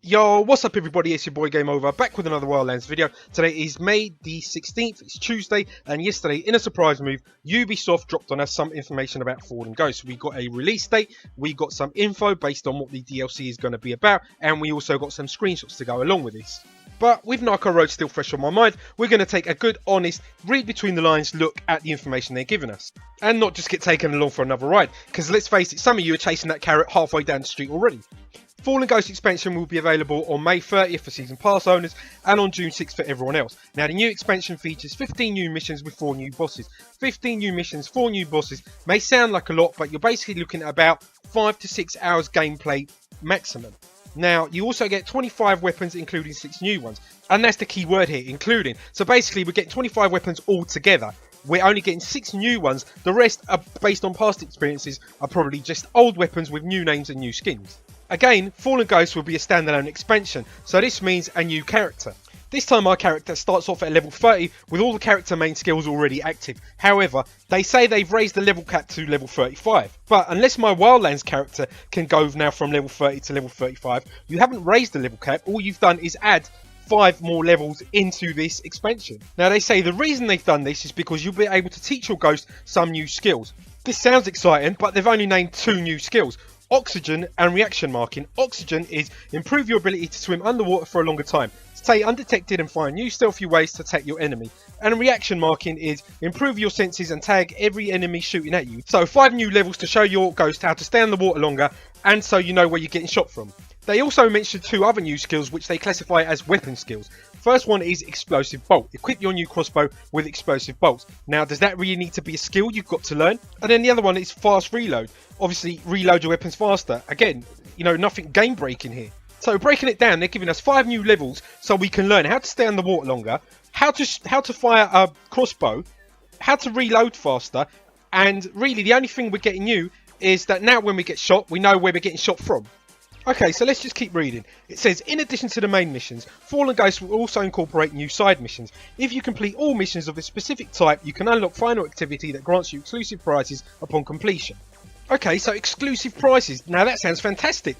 Yo, what's up everybody, it's your boy Game Over, back with another Wildlands video. Today is May the 16th, it's Tuesday, and yesterday, in a surprise move, Ubisoft dropped on us some information about Fallen Ghost. We got a release date, we got some info based on what the DLC is going to be about, and we also got some screenshots to go along with this. But with Narco Road still fresh on my mind, we're going to take a good, honest, read between the lines look at the information they're giving us. And not just get taken along for another ride, because let's face it, some of you are chasing that carrot halfway down the street already. Fallen Ghost expansion will be available on May 30th for Season Pass owners and on June 6th for everyone else. Now the new expansion features 15 new missions with 4 new bosses. 15 new missions, 4 new bosses may sound like a lot, but you're basically looking at about 5 to 6 hours gameplay maximum. Now you also get 25 weapons including 6 new ones, and that's the key word here, including. So basically we're getting 25 weapons all together. We're only getting 6 new ones, the rest are based on past experiences, are probably just old weapons with new names and new skins. Again, Fallen Ghost will be a standalone expansion, so this means a new character. This time our character starts off at level 30 with all the character main skills already active. However, they say they've raised the level cap to level 35. But unless my Wildlands character can go now from level 30 to level 35, you haven't raised the level cap, all you've done is add 5 more levels into this expansion. Now they say the reason they've done this is because you'll be able to teach your ghost some new skills. This sounds exciting, but they've only named 2 new skills. Oxygen and reaction marking. Oxygen is improve your ability to swim underwater for a longer time, stay undetected and find new stealthy ways to attack your enemy. And reaction marking is improve your senses and tag every enemy shooting at you. So 5 new levels to show your ghost how to stay underwater longer, and so you know where you're getting shot from. They also mentioned 2 other new skills which they classify as weapon skills. First one is explosive bolt. Equip your new crossbow with explosive bolts. Now does that really need to be a skill you've got to learn? And then the other one is fast reload. Obviously reload your weapons faster. Again, you know, nothing game breaking here. So breaking it down, they're giving us 5 new levels so we can learn how to stay underwater longer, how to fire a crossbow, how to reload faster, and really the only thing we're getting new is that now when we get shot, we know where we're getting shot from. Okay, so let's just keep reading. It says, in addition to the main missions, Fallen Ghost will also incorporate new side missions. If you complete all missions of a specific type, you can unlock final activity that grants you exclusive prizes upon completion. Okay, so exclusive prizes. Now that sounds fantastic.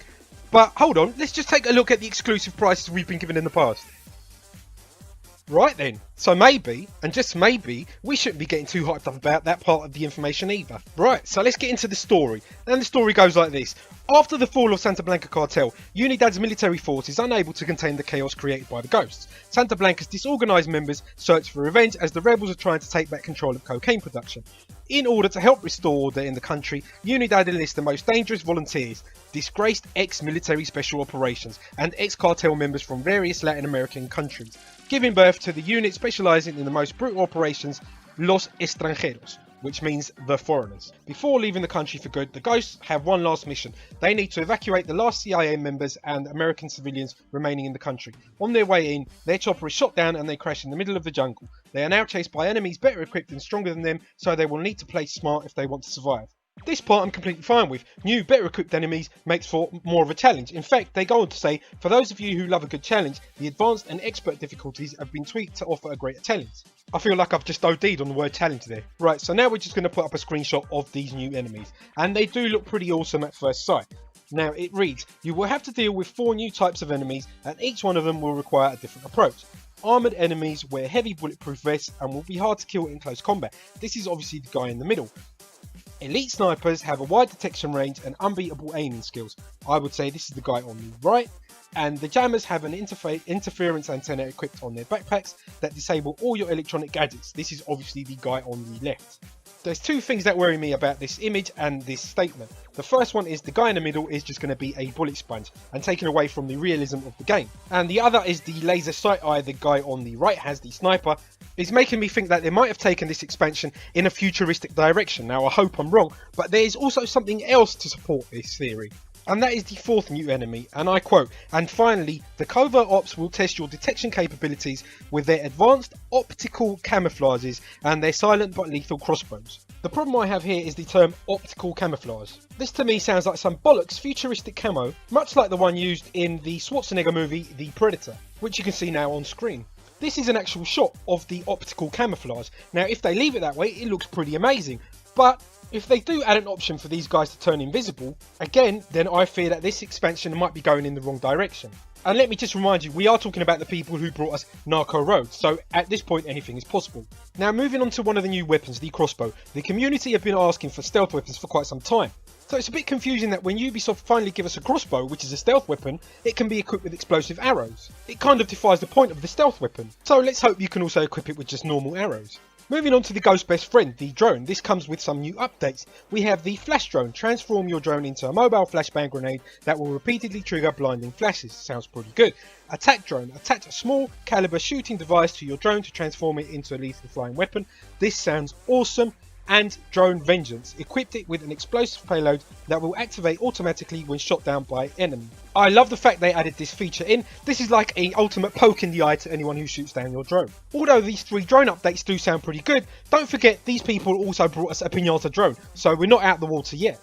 But hold on, let's just take a look at the exclusive prizes we've been given in the past. Right then, so maybe, and just maybe, we shouldn't be getting too hyped up about that part of the information either. Right, so let's get into the story. And the story goes like this. After the fall of Santa Blanca cartel, Unidad's military force is unable to contain the chaos created by the ghosts. Santa Blanca's disorganised members search for revenge as the rebels are trying to take back control of cocaine production. In order to help restore order in the country, Unidad enlists the most dangerous volunteers, disgraced ex-military special operations, and ex-cartel members from various Latin American countries, giving birth to the unit specialising in the most brutal operations, Los Extranjeros, which means the foreigners. Before leaving the country for good, the ghosts have one last mission. They need to evacuate the last CIA members and American civilians remaining in the country. On their way in, their chopper is shot down and they crash in the middle of the jungle. They are now chased by enemies better equipped and stronger than them, so they will need to play smart if they want to survive. This part I'm completely fine with. New, better equipped enemies makes for more of a challenge. In fact, they go on to say, for those of you who love a good challenge, the advanced and expert difficulties have been tweaked to offer a greater challenge. I feel like I've just OD'd on the word challenge there. Right, so now we're just going to put up a screenshot of these new enemies. And they do look pretty awesome at first sight. Now it reads, you will have to deal with 4 new types of enemies and each one of them will require a different approach. Armoured enemies wear heavy bulletproof vests and will be hard to kill in close combat. This is obviously the guy in the middle. Elite snipers have a wide detection range and unbeatable aiming skills. I would say this is the guy on the right. And the jammers have an interference antenna equipped on their backpacks that disable all your electronic gadgets. This is obviously the guy on the left. There's 2 things that worry me about this image and this statement. The first one is the guy in the middle is just going to be a bullet sponge and taken away from the realism of the game. And the other is the laser sight eye the guy on the right has, the sniper, is making me think that they might have taken this expansion in a futuristic direction. Now I hope I'm wrong, but there is also something else to support this theory. And that is the 4th new enemy, and I quote, and finally, the covert ops will test your detection capabilities with their advanced optical camouflages and their silent but lethal crossbows. The problem I have here is the term optical camouflage. This to me sounds like some bollocks futuristic camo, much like the one used in the Schwarzenegger movie The Predator, which you can see now on screen. This is an actual shot of the optical camouflage. Now if they leave it that way, it looks pretty amazing. But if they do add an option for these guys to turn invisible, again, then I fear that this expansion might be going in the wrong direction. And let me just remind you, we are talking about the people who brought us Narco Road, so at this point anything is possible. Now moving on to one of the new weapons, the crossbow. The community have been asking for stealth weapons for quite some time. So it's a bit confusing that when Ubisoft finally give us a crossbow, which is a stealth weapon, it can be equipped with explosive arrows. It kind of defies the point of the stealth weapon. So let's hope you can also equip it with just normal arrows. Moving on to the Ghost Best Friend, the drone. This comes with some new updates. We have the Flash Drone. Transform your drone into a mobile flashbang grenade that will repeatedly trigger blinding flashes. Sounds pretty good. Attack Drone. Attach a small caliber shooting device to your drone to transform it into a lethal flying weapon. This sounds awesome. And Drone Vengeance. Equipped it with an explosive payload that will activate automatically when shot down by enemy. I love the fact they added this feature in. This is like an ultimate poke in the eye to anyone who shoots down your drone. Although these 3 drone updates do sound pretty good, don't forget these people also brought us a Pinata drone, so we're not out the water yet.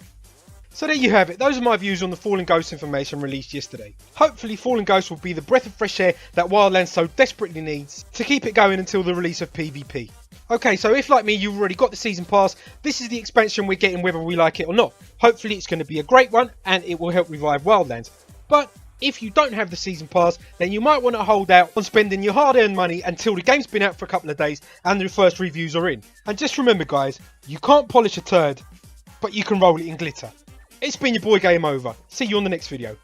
So there you have it, those are my views on the Fallen Ghost information released yesterday. Hopefully Fallen Ghost will be the breath of fresh air that Wildlands so desperately needs to keep it going until the release of PvP. Okay, so if like me you've already got the season pass, this is the expansion we're getting whether we like it or not. Hopefully it's going to be a great one and it will help revive Wildlands. But if you don't have the season pass, then you might want to hold out on spending your hard-earned money until the game's been out for a couple of days and the first reviews are in. And just remember guys, you can't polish a turd, but you can roll it in glitter. It's been your boy Game Over. See you on the next video.